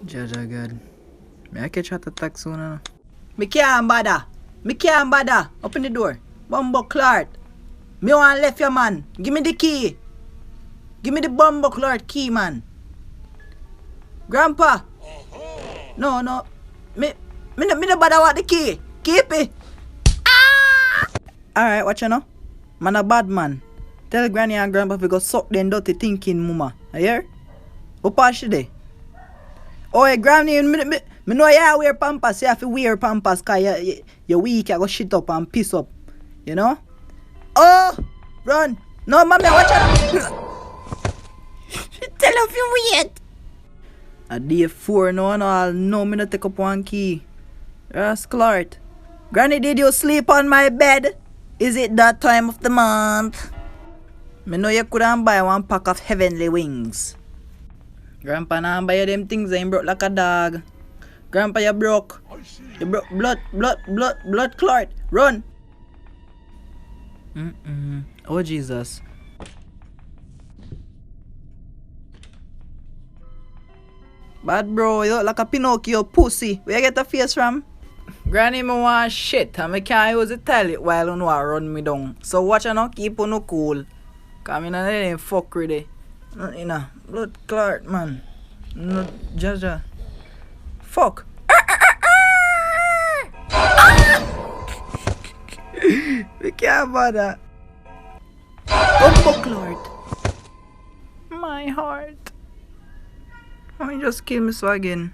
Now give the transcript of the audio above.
Jaja God. May I catch heart attack soon? Me can't bother. Me can't bother. Open the door. Bumbo Clark. Me want left your man. Give me the key. Give me the Bumbo Clark key, man. Grandpa. No. Me no bother want the key. Keep it. Ah! Alright, watch you know. Man a bad man. Tell granny and grandpa to go suck them dirty thinking mama. You hear? What part she dey? Oh, hey, granny, me know you wear pampers. You have to wear pampers because you're weak. You go shit up and piss up. You know? Oh! Run! No, mommy, watch out! Tell her if you weird. A day 4 no, I'll know me not take up one key. Rascal. Granny, did you sleep on my bed? Is it that time of the month? Me know you couldn't buy one pack of heavenly wings. Grandpa nah buy you them things and broke like a dog. Grandpa, you broke. You broke blood clot. Run. Oh Jesus. Bad bro, you look like a Pinocchio pussy. Where you get the face from? Granny, me want shit and me can't use the toilet while you know run me down. So watch you now, keep on cool. Cause me not let them fuck with it. You know, blood clot, man. No, Jaja. Fuck. We can't bother. Oh, Lord. My heart. Why just kill me so again?